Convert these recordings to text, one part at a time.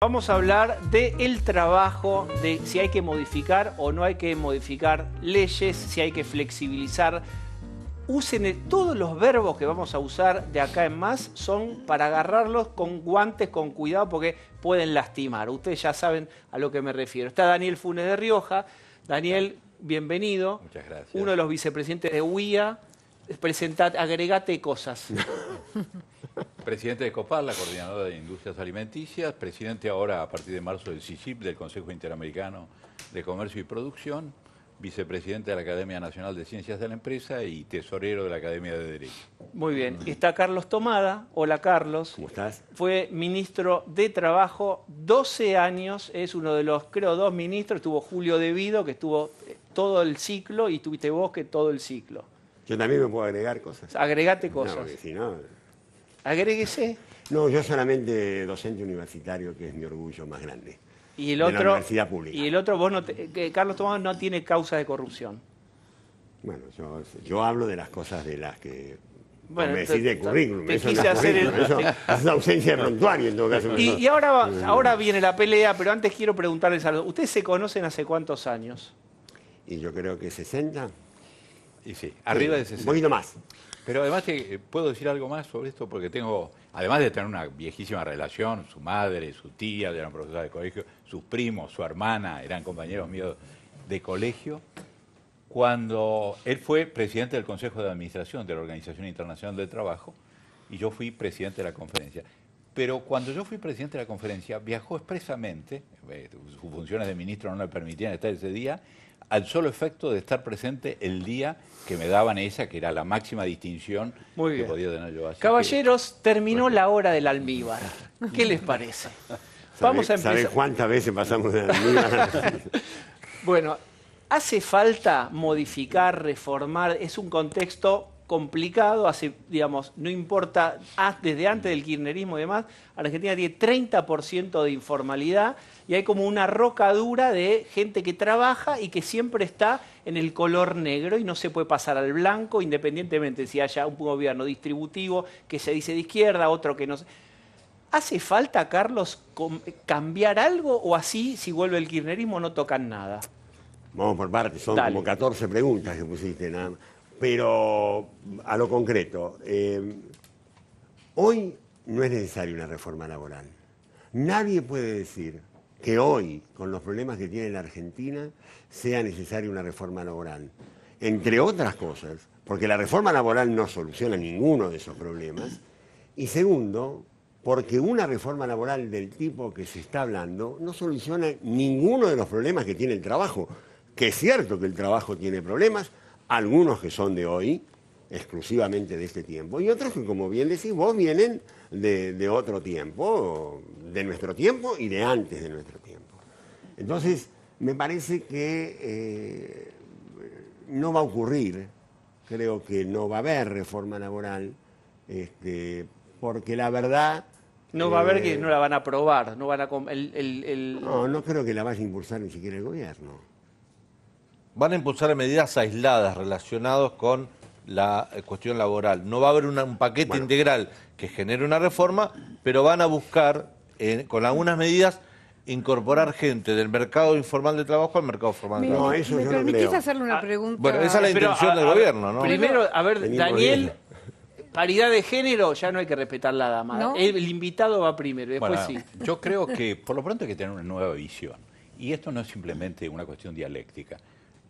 Vamos a hablar del trabajo, de si hay que modificar o no hay que modificar leyes, si hay que flexibilizar. Usen todos los verbos que vamos a usar de acá en más son para agarrarlos con guantes, con cuidado, porque pueden lastimar. Ustedes ya saben a lo que me refiero. Está Daniel Funes de Rioja. Daniel, bienvenido. Muchas gracias. Uno de los vicepresidentes de UIA. Agregate cosas. Presidente de COPAR, la Coordinadora de Industrias Alimenticias, presidente ahora a partir de marzo del CICIP, del Consejo Interamericano de Comercio y Producción, vicepresidente de la Academia Nacional de Ciencias de la Empresa y tesorero de la Academia de Derecho. Muy bien. Está Carlos Tomada. Hola, Carlos. ¿Cómo estás? Fue ministro de Trabajo 12 años, es uno de los, creo, 2 ministros. Estuvo Julio De Vido, que estuvo todo el ciclo, y tuviste vos que todo el ciclo. Yo también me puedo agregar cosas. Agregate No, cosas. porque si no... Agréguese. No, yo solamente docente universitario, que es mi orgullo más grande. Y el de otro, la universidad pública. Y el otro, vos no que Carlos Tomada no tiene causa de corrupción. Bueno, yo hablo de las cosas de las que... Bueno, me decís de currículum. te Eso quise no es hacer currículum, eso es ausencia de prontuario en todo caso. Y ahora viene la pelea, pero antes quiero preguntarles algo. ¿Ustedes se conocen hace cuántos años? Y yo creo que 60. Y sí, arriba de Un 60. poquito más. Pero además puedo decir algo más sobre esto porque tengo, además de tener una viejísima relación, su madre, su tía, eran profesoras de colegio, sus primos, su hermana, eran compañeros míos de colegio. Cuando él fue presidente del Consejo de Administración de la Organización Internacional del Trabajo y yo fui presidente de la conferencia. Pero cuando yo fui presidente de la conferencia, viajó expresamente, sus funciones de ministro no le permitían estar ese día, al solo efecto de estar presente el día que me daban esa, que era la máxima distinción que podía tener yo. Así Caballeros, terminó la hora del almíbar. ¿Qué les parece? Vamos a empezar. ¿Sabés cuántas veces pasamos de almíbar? Bueno, hace falta modificar, reformar. Es un contexto complicado, digamos, no importa, desde antes del kirchnerismo y demás, Argentina tiene 30% de informalidad y hay como una roca dura de gente que trabaja y que siempre está en el color negro y no se puede pasar al blanco, independientemente si haya un gobierno distributivo que se dice de izquierda, otro que no. ¿Hace falta, Carlos, cambiar algo o así, si vuelve el kirchnerismo, no tocan nada? Vamos por partes, son Dale. como 14 preguntas que pusiste nada más. Pero a lo concreto, hoy no es necesaria una reforma laboral. Nadie puede decir que hoy, con los problemas que tiene la Argentina, sea necesaria una reforma laboral. Entre otras cosas, porque la reforma laboral no soluciona ninguno de esos problemas. Y segundo, porque una reforma laboral del tipo que se está hablando no soluciona ninguno de los problemas que tiene el trabajo. Que es cierto que el trabajo tiene problemas, algunos que son de hoy, exclusivamente de este tiempo, y otros que, como bien decís vos, vienen de otro tiempo, de nuestro tiempo y de antes de nuestro tiempo. Entonces, me parece que no va a ocurrir, creo que no va a haber reforma laboral, porque la verdad... No va a haber que no la van a aprobar, no van a... No creo que la vaya a impulsar ni siquiera el gobierno. Van a impulsar medidas aisladas relacionadas con la cuestión laboral. No va a haber un paquete integral que genere una reforma, pero van a buscar, con algunas medidas, incorporar gente del mercado informal de trabajo al mercado formal de trabajo. No, eso ¿Me yo no permitís creo. hacerle una pregunta? Bueno, esa es la intención del gobierno, ¿no? Primero, a ver, Venimos Daniel, bien. paridad de género, ya no hay que respetar la dama. ¿No? El invitado va primero, después Bueno, sí. yo creo que por lo pronto hay que tener una nueva visión. Y esto no es simplemente una cuestión dialéctica.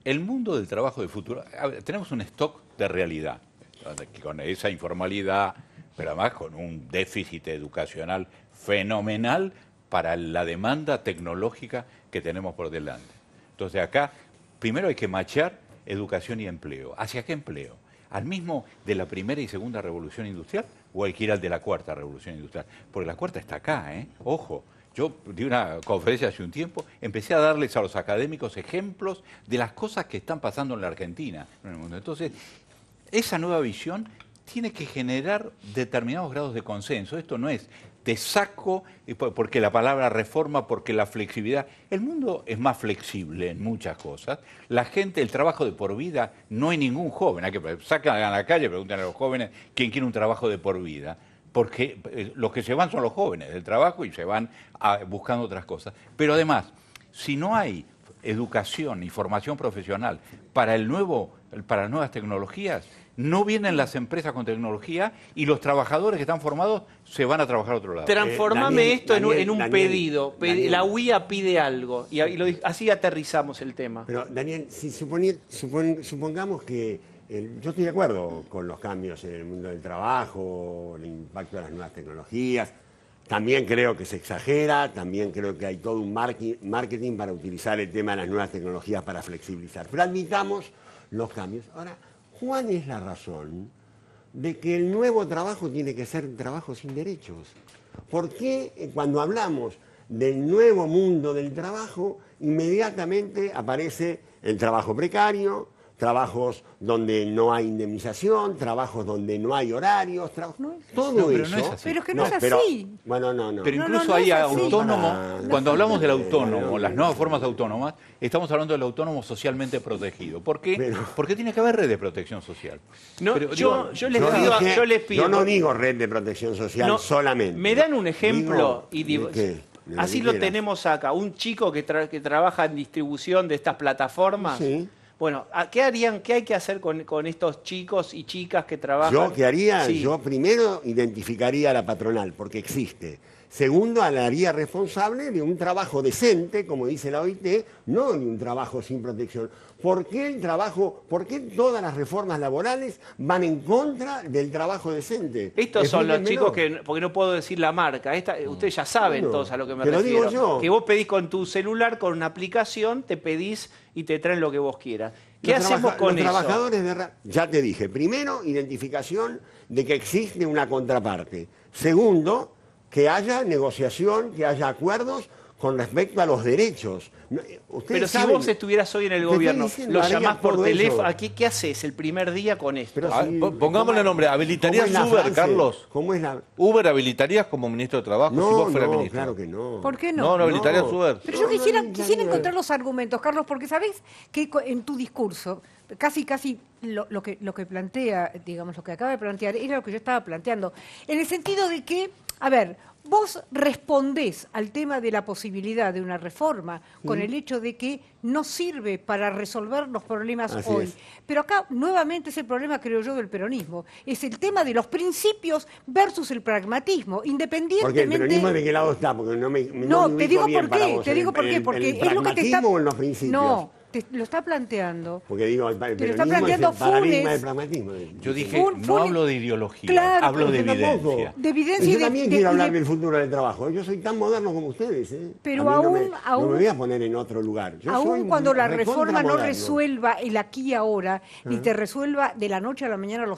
El mundo del trabajo de futuro, tenemos un stock de realidad, con esa informalidad, pero además con un déficit educacional fenomenal para la demanda tecnológica que tenemos por delante. Entonces acá, primero hay que machear educación y empleo. ¿Hacia qué empleo? ¿Al mismo de la primera y segunda revolución industrial o al que ir al de la cuarta revolución industrial? Porque la cuarta está acá, ojo. Yo di una conferencia hace un tiempo, empecé a darles a los académicos ejemplos de las cosas que están pasando en la Argentina, en el mundo. Entonces, esa nueva visión tiene que generar determinados grados de consenso. Esto no es te saco, porque la palabra reforma, porque la flexibilidad. El mundo es más flexible en muchas cosas. La gente, el trabajo de por vida, no hay ningún joven. Hay que sacan a la calle, preguntan a los jóvenes quién quiere un trabajo de por vida. porque los que se van son los jóvenes del trabajo y se van buscando otras cosas. Pero además, si no hay educación y formación profesional para las nuevas tecnologías, no vienen las empresas con tecnología y los trabajadores que están formados se van a trabajar a otro lado. Transformame esto en un Daniel, pedido. Daniel. La UIA pide algo y así aterrizamos el tema. Pero, Daniel, si supongamos que yo estoy de acuerdo con los cambios en el mundo del trabajo, el impacto de las nuevas tecnologías. También creo que se exagera, también creo que hay todo un marketing para utilizar el tema de las nuevas tecnologías para flexibilizar. Pero admitamos los cambios. Ahora, ¿cuál es la razón de que el nuevo trabajo tiene que ser un trabajo sin derechos? ¿Por qué cuando hablamos del nuevo mundo del trabajo, inmediatamente aparece el trabajo precario, trabajos donde no hay indemnización, trabajos donde no hay horarios, todo No, pero eso? no es así. Pero es que no es así. Bueno, no. Pero No, incluso no hay es así. autónomo, No, cuando hablamos del autónomo, no, las nuevas formas autónomas, estamos hablando del autónomo socialmente protegido. ¿Por qué? Pero- Porque tiene que haber red de protección social. No, Pero, yo les Yo pido, dije- yo les pido. yo no digo red de protección social No, solamente. ¿Me dan un ejemplo? Digo, ¿de qué? De lo Así que lo quieras. tenemos acá. Un chico que trabaja en distribución de estas plataformas. Sí. Bueno, ¿qué harían? ¿Qué hay que hacer con estos chicos y chicas que trabajan? ¿Yo qué haría? Sí. Yo primero identificaría a la patronal, porque existe. Segundo, la haría responsable de un trabajo decente, como dice la OIT, no de un trabajo sin protección. ¿Por qué todas las reformas laborales van en contra del trabajo decente? Estos son los Explíquenmelo. chicos porque no puedo decir la marca. Ustedes ya saben Bueno, todos a lo que me te lo refiero. digo yo. Que vos pedís con tu celular, con una aplicación, te pedís y te traen lo que vos quieras. ¿Qué Los hacemos con los eso? trabajadores ya te dije, primero, identificación de que existe una contraparte. Segundo, que haya negociación, que haya acuerdos con respecto a los derechos. Pero si vos estuvieras hoy en el Te estoy gobierno, diciendo, lo haría llamás por todo teléfono, eso. ¿qué haces el primer día con esto? Pero si- Pongámosle nombre, ¿habilitarías ¿cómo es la Uber, frase? Carlos? ¿Cómo es la...? ¿Uber habilitarías como ministro de Trabajo si No, vos fueras no, ministro? claro que no. ¿Por qué no? No, no habilitarías No. Uber. Pero yo No, quisiera no, encontrar los argumentos, Carlos, porque sabés que en tu discurso, casi lo que plantea, digamos, lo que acaba de plantear, era lo que yo estaba planteando. En el sentido de que, a ver, vos respondés al tema de la posibilidad de una reforma con el hecho de que no sirve para resolver los problemas Así hoy. es. Pero acá nuevamente es el problema, creo yo, del peronismo. Es el tema de los principios versus el pragmatismo, Porque independientemente... el peronismo de qué lado está, porque no me No, me te ubico digo bien por para qué, vos. te digo por qué, porque ¿El es lo que te está... pragmatismo o en los principios? No, te lo está planteando. Porque digo, el Te lo está peronismo es planteando el paradigma Funes. del pragmatismo. Yo dije, Funes- no hablo de ideología, Claro, hablo de Yo tampoco. evidencia. De evidencia Yo y de- también de- quiero y hablar de- del futuro del trabajo. Yo soy tan moderno como ustedes. Pero A mí aún- no me voy a poner en otro lugar. Yo soy Aún cuando la recontra reforma no moderno. resuelva el aquí y ahora, ni te resuelva de la noche a la mañana el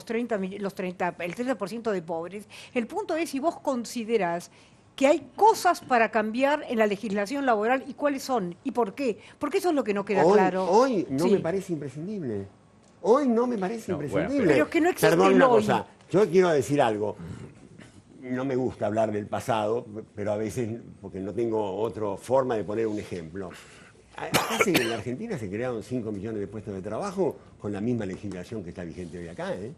30% de pobres, el punto es si vos considerás que hay cosas para cambiar en la legislación laboral y cuáles son y por qué. Porque eso es lo que no queda claro. Hoy no Sí. me parece imprescindible. Hoy no me parece No, bueno, imprescindible. pero es que no existe Perdón el una hoy. cosa. Yo quiero decir algo. No me gusta hablar del pasado, pero a veces, porque no tengo otra forma de poner un ejemplo. En la Argentina se crearon 5 millones de puestos de trabajo con la misma legislación que está vigente hoy acá, ¿eh?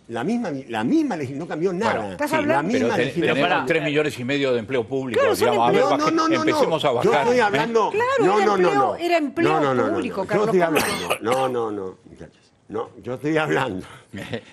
La misma legislación, no cambió nada. Bueno, ¿Estás la hablando? misma Pero legislación. tenemos 3 millones y medio de empleo público. Claro, son digamos, a ver, empleos. No, empecemos a bajar. Yo estoy ¿eh? hablando. Claro, era empleo público, Yo Carlos, estoy ¿cómo hablando. No, muchachos. No, yo estoy hablando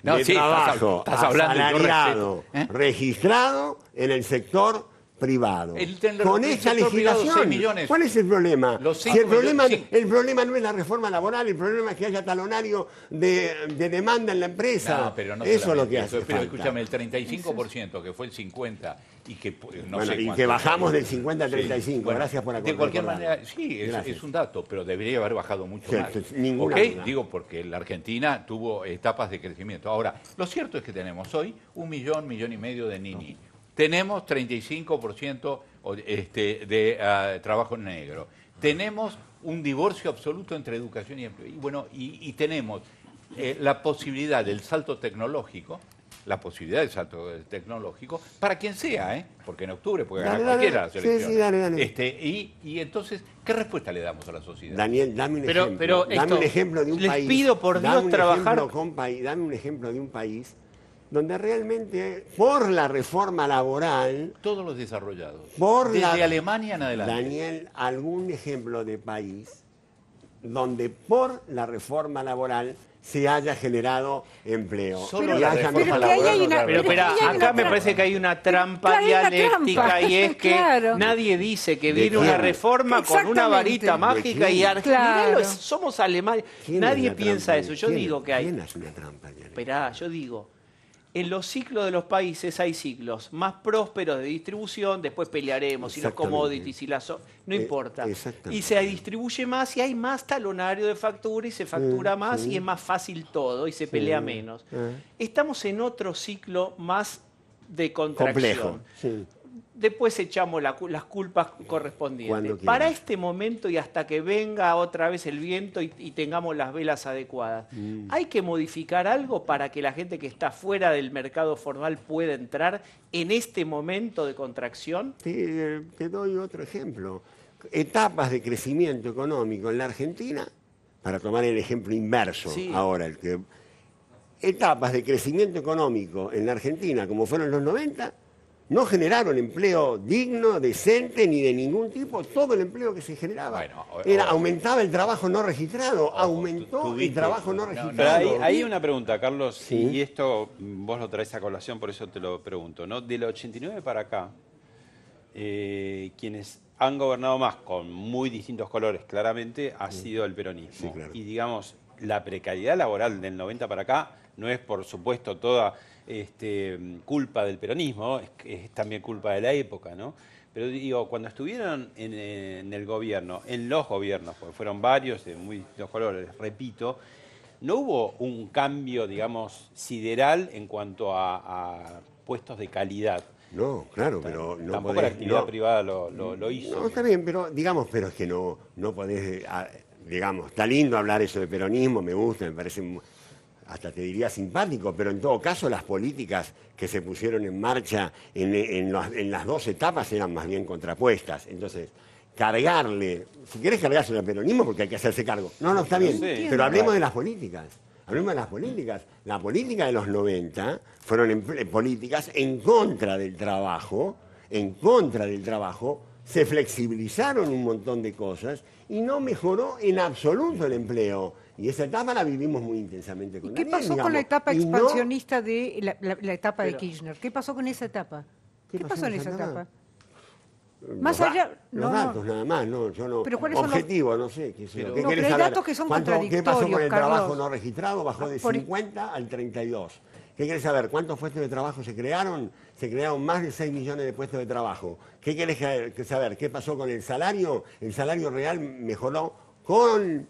No, de sí, trabajo estás hablando, yo asalariado, respeto, ¿eh? registrado en el sector privado. El Con el esta sector privado, legislación, 6 millones. ¿cuál es el problema? Los Si 5 el problema, millones, sí. el problema no es la reforma laboral, el problema es que haya talonario de demanda en la empresa. No, pero no eso es lo solamente que eso. hace Pero falta. escúchame, el 35%, que fue el 50%, y que no Bueno, sé y cuánto. que bajamos del 50 al 35. Bueno, Gracias por de cualquier recordarlo. manera, sí, Gracias. es un dato, pero debería haber bajado mucho Sí, más. ninguna ¿Ok? duda. Digo, porque la Argentina tuvo etapas de crecimiento. Ahora, lo cierto es que tenemos hoy 1 millón, 1,5 millones de ninis. Tenemos 35% de trabajo negro. Tenemos un divorcio absoluto entre educación y empleo. Y bueno, y tenemos la posibilidad del salto tecnológico, para quien sea, ¿eh? Porque en octubre puede ganar Dale, dale. cualquiera las Sí, elecciones. sí, dale. Y entonces, ¿qué respuesta le damos a la sociedad? Daniel, dame un Pero ejemplo. Dame esto, un ejemplo de un les país. pido por dame Dios un trabajar- ejemplo dame un ejemplo de un país donde realmente por la reforma laboral, Todos los desarrollados. por Desde Alemania en adelante. Daniel, algún ejemplo de país donde por la reforma laboral se haya generado empleo. Solo y la haya reforma mejor que ahí laboral hay no una- da Pero Pero espera, ahí hay una acá me trampa. parece que hay una trampa Claro, hay una dialéctica trampa. y es que Claro. nadie dice que ¿De viene una quién? reforma con una Exactamente. varita ¿De mágica y quién? Argentina Claro. somos Alemania. ¿Quién es Nadie la piensa trampa? eso. Yo ¿Quién- digo que hay. ¿Quién hace una trampa? Daniel? Esperá, yo digo, en los ciclos de los países hay ciclos más prósperos de distribución, después pelearemos, si los Exactamente. commodities, si las... no importa. exactamente. Y se distribuye más y hay más talonario de factura y se factura más sí. y es más fácil todo y se pelea menos. Estamos en otro ciclo más de contracción. Complejo. Sí. Después echamos las culpas Cuando correspondientes. quieras. Para este momento y hasta que venga otra vez el viento y tengamos las velas adecuadas, ¿hay que modificar algo para que la gente que está fuera del mercado formal pueda entrar en este momento de contracción? Te doy otro ejemplo. Etapas de crecimiento económico en la Argentina, para tomar el ejemplo inverso Sí. ahora, etapas de crecimiento económico en la Argentina, como fueron los 90, no generaron empleo digno, decente, ni de ningún tipo. Todo el empleo que se generaba Bueno, aumentaba el trabajo no registrado, aumentó el tuviste- trabajo no no, registrado. Pero hay una pregunta, Carlos, Sí. y esto vos lo traes a colación, por eso te lo pregunto, ¿no? Del 89 para acá, quienes han gobernado más con muy distintos colores, claramente, ha sido el peronismo. Sí, claro. Y digamos, la precariedad laboral del 90 para acá no es, por supuesto, toda culpa del peronismo, es también culpa de la época, ¿no? Pero digo, cuando estuvieron en el gobierno, en los gobiernos, porque fueron varios de muy distintos colores, repito, ¿no hubo un cambio, digamos, sideral en cuanto a puestos de calidad? No, claro, pero no Tampoco podés- la actividad no. privada lo hizo. No, está bien, pero digamos, pero es que no podés, digamos, está lindo hablar eso de peronismo, me gusta, me parece, hasta te diría simpático, pero en todo caso las políticas que se pusieron en marcha en las dos etapas eran más bien contrapuestas. Entonces, cargarle, si querés cargárselo al peronismo porque hay que hacerse cargo. No, está bien, Sí. pero hablemos de las políticas. Hablemos de las políticas. La política de los 90 fueron políticas en contra del trabajo, se flexibilizaron un montón de cosas y no mejoró en absoluto el empleo. Y esa etapa la vivimos muy intensamente con ¿Y qué Daniel, pasó con digamos. la etapa Y no- expansionista de la etapa de Pero- Kirchner? ¿Qué pasó con esa etapa? ¿Qué ¿Qué pasó pasó en en esa esa etapa? etapa? Más Los allá- los no. datos nada más, no, yo no. Pero ¿cuáles son los- objetivo, no sé. ¿Qué sé yo. Pero- ¿Qué No, querés pero hay saber? datos que son ¿Qué pasó con el contradictorios, trabajo Carlos. no registrado? Bajó de Por- 50 al 32. ¿Qué querés saber? ¿Cuántos puestos de trabajo se crearon? Se crearon más de 6 millones de puestos de trabajo. ¿Qué querés saber? ¿Qué pasó con el salario? El salario real mejoró con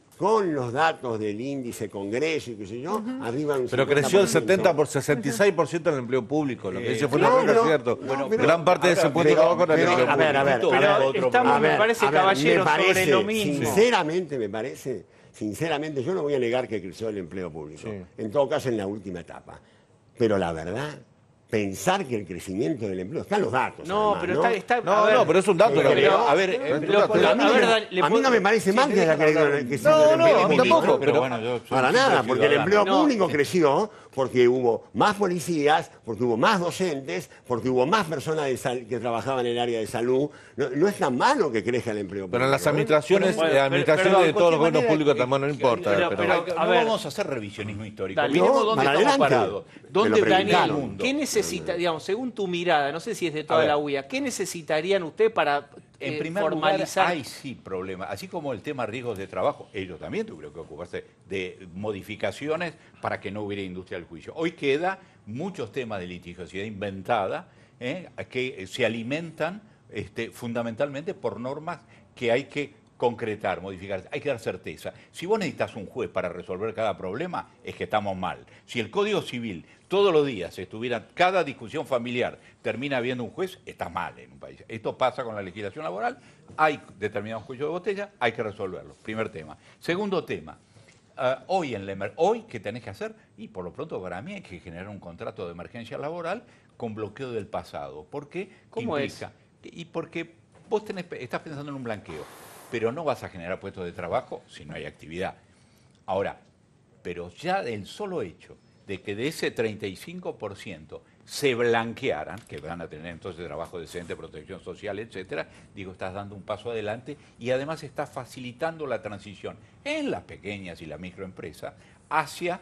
los datos del índice Congreso y qué sé yo, arriba de un Pero creció el 70%. 66% en el empleo público. Lo que dice fue claro, es cierto. no, pero- Gran parte de ese puesto de trabajo era el empleo a ver, público. Pero estamos, me parece, caballeros, sobre lo mismo. Sinceramente, yo no voy a negar que creció el empleo público. Sí. En todo caso, en la última etapa. Pero la verdad, pensar que el crecimiento del empleo, están los datos. No, además, pero ¿no? está... No, a ver, no, pero es un dato. Pero, Gabriel. a ver, Pero pero a mí, a ver, no, dale, le a mí puedo- no me parece mal que haya crecido el No, empleo no, público. tampoco, pero bueno, yo soy Para un nada, simple porque el ciudadano. empleo No. público creció porque hubo más policías, porque hubo más docentes, porque hubo más personas que trabajaban en el área de salud. No es tan malo que crezca el empleo público. Pero en las ¿eh? administraciones, Bueno, administraciones perdón, de todos los gobiernos manera, públicos también no importa. pero- No a ver. vamos a hacer revisionismo histórico. Dale. Miremos No, dónde para estamos adelante. parados. Me ¿Dónde lo viene el preguntaron. mundo? ¿Qué necesita, digamos, según tu mirada, no sé si es de A toda ver. la UIA, qué necesitarían usted para En primer formalizar? lugar, hay sí problemas. Así como el tema riesgos de trabajo, ellos también tuvieron que ocuparse de modificaciones para que no hubiera industria del juicio. Hoy queda muchos temas de litigiosidad inventada que se alimentan fundamentalmente por normas que hay que concretar, modificar, hay que dar certeza. Si vos necesitas un juez para resolver cada problema, es que estamos mal. Si el Código Civil todos los días estuviera, cada discusión familiar termina habiendo un juez, está mal en un país. Esto pasa con la legislación laboral, hay determinados juicios de botella, hay que resolverlo. Primer tema. Segundo tema. Hoy, ¿qué tenés que hacer? Y por lo pronto para mí hay que generar un contrato de emergencia laboral con bloqueo del pasado. ¿Por qué? ¿Cómo implica? Y porque vos estás pensando en un blanqueo, pero no vas a generar puestos de trabajo si no hay actividad. Ahora, pero ya el solo hecho de que de ese 35% se blanquearan, que van a tener entonces trabajo decente, protección social, etcétera, digo, estás dando un paso adelante y además estás facilitando la transición en las pequeñas y la microempresa hacia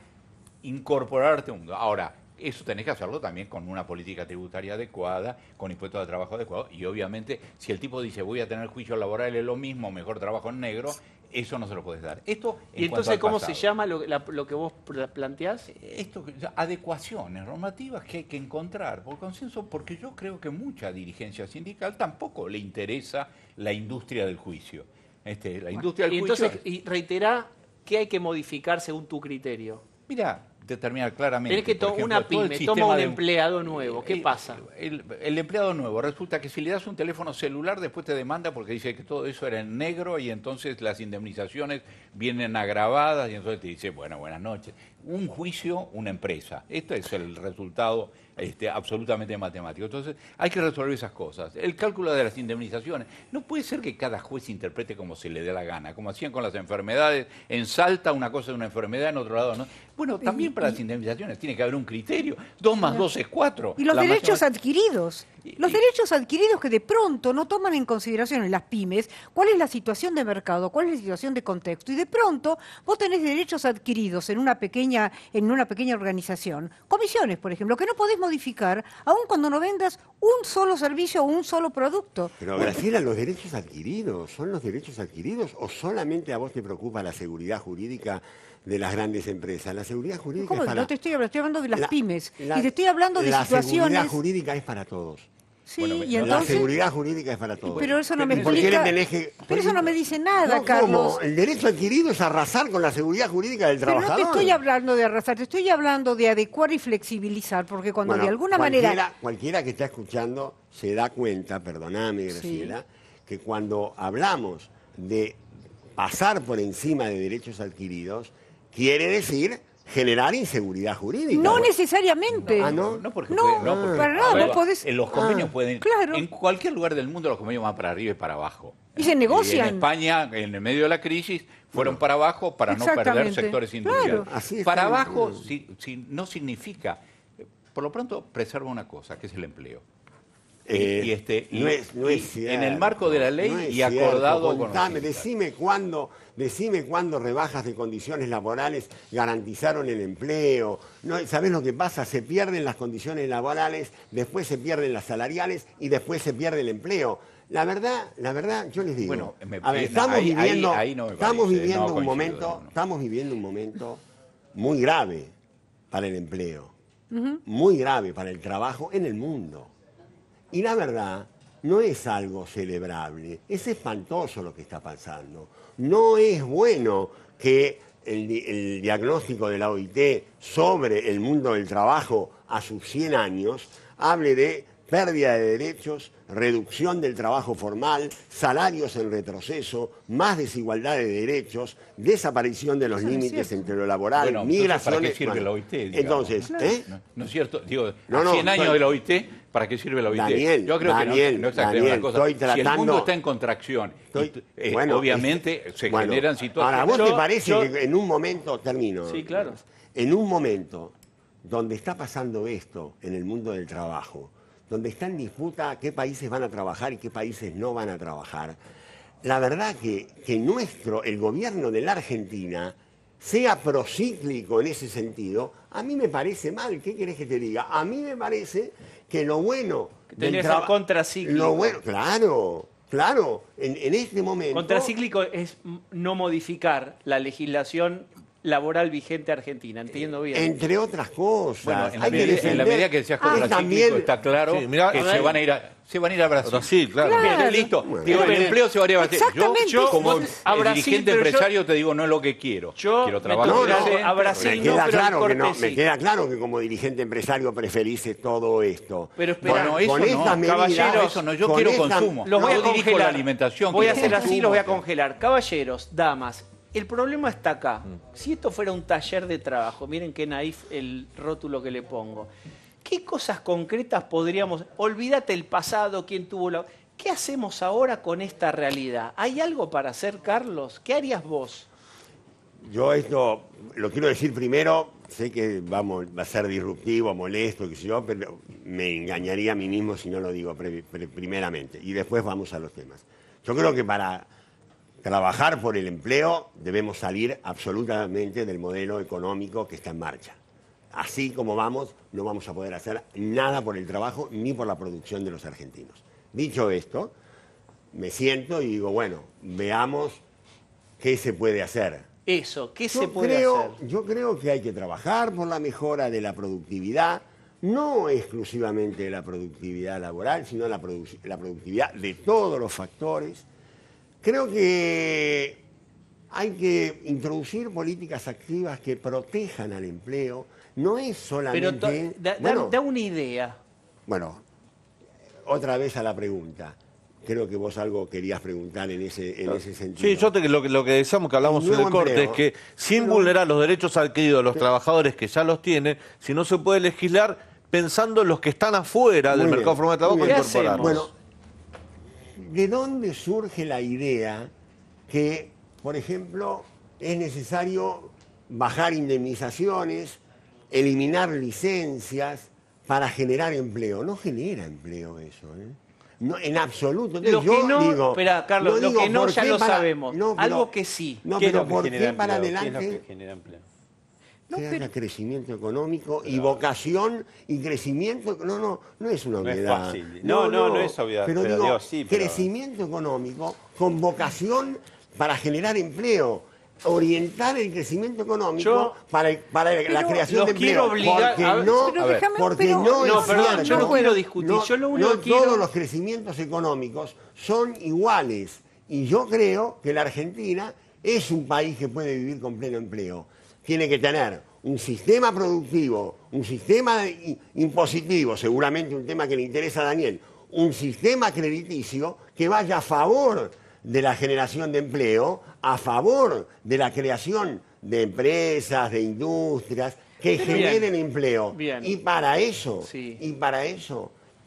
incorporarte a un mundo. Ahora, eso tenés que hacerlo también con una política tributaria adecuada, con impuestos de trabajo adecuados y obviamente si el tipo dice voy a tener juicio laboral es lo mismo, mejor trabajo en negro, eso no se lo puedes dar. Esto ¿Y entonces cómo se llama lo que vos planteás? Esto, adecuaciones normativas que hay que encontrar por consenso, porque yo creo que mucha dirigencia sindical tampoco le interesa la industria del juicio. La industria del juicio... Entonces, y reiterá qué hay que modificar según tu criterio. Mira, determinar claramente. Tenés que una pyme, toma un empleado nuevo, ¿qué pasa? El empleado nuevo, resulta que si le das un teléfono celular, después te demanda porque dice que todo eso era en negro y entonces las indemnizaciones vienen agravadas y entonces te dice, bueno, buenas noches. Un juicio, una empresa. Este es el resultado absolutamente matemático. Entonces, hay que resolver esas cosas. El cálculo de las indemnizaciones. No puede ser que cada juez interprete como se le dé la gana, como hacían con las enfermedades. En Salta una cosa es una enfermedad, en otro lado no. Bueno, también para las indemnizaciones tiene que haber un criterio. 2 más 2 es 4. Y los derechos adquiridos. Los derechos adquiridos que de pronto no toman en consideración en las pymes cuál es la situación de mercado, cuál es la situación de contexto. Y de pronto vos tenés derechos adquiridos en una pequeña organización. Comisiones, por ejemplo, que no podés modificar aun cuando no vendas un solo servicio o un solo producto. Pero Graciela, los derechos adquiridos, ¿son los derechos adquiridos o solamente a vos te preocupa la seguridad jurídica de las grandes empresas? La seguridad jurídica ¿Cómo? es para... No te estoy hablando de las pymes. Y te estoy hablando de situaciones... La seguridad jurídica es para todos. Sí, Bueno, y La entonces... seguridad jurídica es para todos. Pero eso no me ¿Por qué le explica... tenés que...? Pero eso no me dice nada, No, Carlos. ¿cómo? El derecho adquirido es arrasar con la seguridad jurídica del Pero no trabajador. te estoy hablando de arrasar, te estoy hablando de adecuar y flexibilizar, porque cuando Bueno, de alguna manera... Cualquiera que está escuchando se da cuenta, perdóname, Graciela, que cuando hablamos de pasar por encima de derechos adquiridos, quiere decir generar inseguridad jurídica. No necesariamente. Ah, ¿no? No, porque, No, no, porque para nada, a ver, no podés- los convenios pueden... claro. En cualquier lugar del mundo los convenios van para arriba y para abajo. Y se negocian. En España, en el medio de la crisis, fueron para abajo para no perder Exactamente. sectores industriales. Claro. Así es, Para claro. abajo no significa... Por lo pronto, preserva una cosa, que es el empleo. No es cierto, en el marco de la ley no es y acordado cierto. con Contame, los decime cuándo rebajas de condiciones laborales garantizaron el empleo. No, ¿sabés lo que pasa? Se pierden las condiciones laborales, después se pierden las salariales y después se pierde el empleo. La verdad, yo les digo, Bueno, estamos ahí no me parece, viviendo no un coincido, momento, no. estamos viviendo un momento muy grave para el empleo, muy grave para el trabajo en el mundo. Y la verdad, no es algo celebrable, es espantoso lo que está pasando. No es bueno que el diagnóstico de la OIT sobre el mundo del trabajo a sus 100 años hable de pérdida de derechos, reducción del trabajo formal, salarios en retroceso, más desigualdad de derechos, desaparición de los Eso no es límites cierto. entre lo laboral, Bueno, entonces, migraciones... ¿para qué sirve la OIT, digamos? Entonces, ¿eh? No es cierto, digo, No, a no, 100 años estoy- de la OIT, ¿para qué sirve la OIT? Daniel, Yo creo que no exageremos Daniel, la cosa. estoy Si el tratando- mundo está en contracción, Bueno, obviamente se bueno, generan situaciones... Ahora, ¿vos te parece yo- que en un momento, termino? Sí, claro. En un momento donde está pasando esto en el mundo del trabajo, donde está en disputa qué países van a trabajar y qué países no van a trabajar, la verdad que el gobierno de la Argentina sea procíclico en ese sentido, a mí me parece mal. ¿Qué querés que te diga? A mí me parece que lo bueno... Tendría que ser contracíclico. Lo bueno, claro, en este momento... Contracíclico es no modificar la legislación laboral vigente argentina, entiendo bien. Entre otras cosas. Bueno, en la, hay que defender- medida que seas contracíclico también- está claro Sí, mirá, que a se ver. van a ir a Brasil. Brasil, claro. Claro. Bien, listo. Bueno. Digo, el empleo se va a ir a Brasil. Exactamente. Yo como A Brasil, dirigente pero yo- empresario te digo, no es lo que quiero. Yo quiero me trabajar. tengo que ir decente. a Brasil, Me no, queda, pero claro el que no, corte me sí. queda claro que como dirigente empresario preferís todo esto. Pero espera, Bueno, eso con no, estas medidas, caballeros, eso no, yo con quiero esta- consumo. Los voy a Yo dirijo congelar. la alimentación. Voy a quiero hacer así, consumo. los voy a congelar. Caballeros, damas, el problema está acá. Si esto fuera un taller de trabajo, miren qué naif el rótulo que le pongo. ¿Qué cosas concretas podríamos... Olvídate el pasado, quién tuvo la... ¿Qué hacemos ahora con esta realidad? ¿Hay algo para hacer, Carlos? ¿Qué harías vos? Yo esto lo quiero decir primero, sé que va a ser disruptivo, molesto, qué sé yo, pero me engañaría a mí mismo si no lo digo primeramente. Y después vamos a los temas. Yo creo que para trabajar por el empleo debemos salir absolutamente del modelo económico que está en marcha. Así como vamos, no vamos a poder hacer nada por el trabajo ni por la producción de los argentinos. Dicho esto, me siento y digo, bueno, veamos qué se puede hacer. Eso, ¿qué se puede hacer? Yo creo que hay que trabajar por la mejora de la productividad, no exclusivamente de la productividad laboral, sino la productividad de todos los factores. Creo que hay que introducir políticas activas que protejan al empleo. No es solamente... Pero da una idea. Bueno, otra vez a la pregunta. Creo que vos algo querías preguntar en ese sentido. Sí, lo que decíamos que hablamos en el corte empleo, es que sin vulnerar los derechos adquiridos de los trabajadores que ya los tienen, si no se puede legislar pensando en los que están afuera del mercado formal de trabajo muy para bien. incorporarlos. Bueno, ¿de dónde surge la idea que, por ejemplo, es necesario bajar indemnizaciones, eliminar licencias para generar empleo? No genera empleo eso, ¿eh? No, en absoluto. Entonces, Lo que no, digo, espera, Carlos, lo que no ya lo sabemos. No, Algo que sí. No, ¿Qué es pero lo que ¿por genera qué para empleo? ¿Qué es adelante? lo que genera empleo? Que haya crecimiento económico y vocación y crecimiento. No es una No es obviedad. fácil. No es obviedad, Pero pero digo, digo, sí, pero- crecimiento económico con vocación para generar empleo. Orientar el crecimiento económico Yo- para la creación los de quiero empleo. obligar- Porque a ver, no, pero déjame- porque pero- no, No, es perdón, cierto. yo no quiero discutir. Yo lo único no que quiero- todos los crecimientos económicos son iguales. Y yo creo que la Argentina es un país que puede vivir con pleno empleo. Tiene que tener un sistema productivo, un sistema impositivo, seguramente un tema que le interesa a Daniel, un sistema crediticio que vaya a favor de la generación de empleo, a favor de la creación de empresas, de industrias, que generen empleo. Bien. Y para eso, Sí.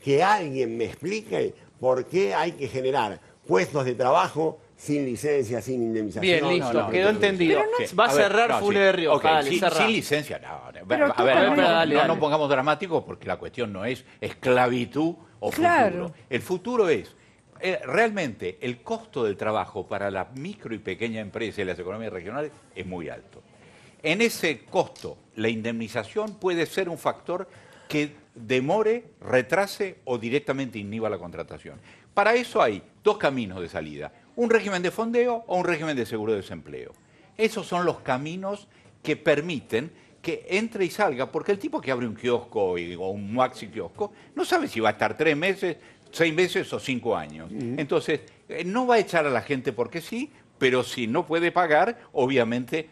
que alguien me explique por qué hay que generar puestos de trabajo sin licencia, sin indemnización. Bien, listo, no, quedó no, entendido. Que- Va a ver, cerrar no, Funes sí. de Rioja. Ok, Dale, sin, cerrá. sin licencia, no. Pero tú, A ver, Dale, dale. no pongamos dramáticos porque la cuestión no es esclavitud o Claro. futuro. El futuro es, realmente, el costo del trabajo para la micro y pequeña empresa y las economías regionales es muy alto. En ese costo, la indemnización puede ser un factor que demore, retrase o directamente inhiba la contratación. Para eso hay dos caminos de salida, un régimen de fondeo o un régimen de seguro de desempleo. Esos son los caminos que permiten que entre y salga, porque el tipo que abre un kiosco o un maxi kiosco no sabe si va a estar 3 meses, 6 meses o 5 años. Entonces, no va a echar a la gente porque sí, pero si no puede pagar, obviamente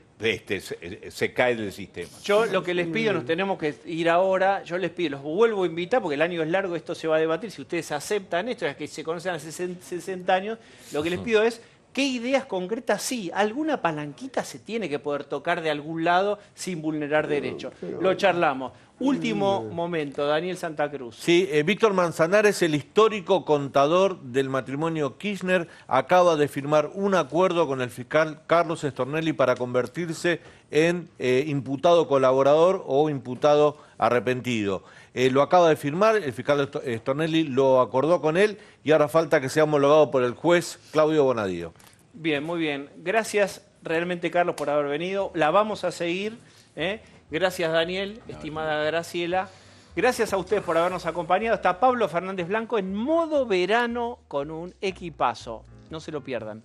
se cae del sistema. Yo lo que les pido, nos tenemos que ir ahora, yo les pido, los vuelvo a invitar, porque el año es largo, esto se va a debatir, si ustedes aceptan esto, es que se conocen hace 60 años, lo que les pido es, ¿qué ideas concretas sí? Alguna palanquita se tiene que poder tocar de algún lado sin vulnerar derechos. Lo charlamos. Último momento, Daniel Santa Cruz. Sí, Víctor Manzanares, el histórico contador del matrimonio Kirchner, acaba de firmar un acuerdo con el fiscal Carlos Stornelli para convertirse en imputado colaborador o imputado arrepentido. Lo acaba de firmar, el fiscal Stornelli lo acordó con él y ahora falta que sea homologado por el juez Claudio Bonadío. Bien, muy bien. Gracias realmente, Carlos, por haber venido. La vamos a seguir, ¿eh? Gracias, Daniel, estimada Graciela. Gracias a ustedes por habernos acompañado. Está Pablo Fernández Blanco en modo verano con un equipazo. No se lo pierdan.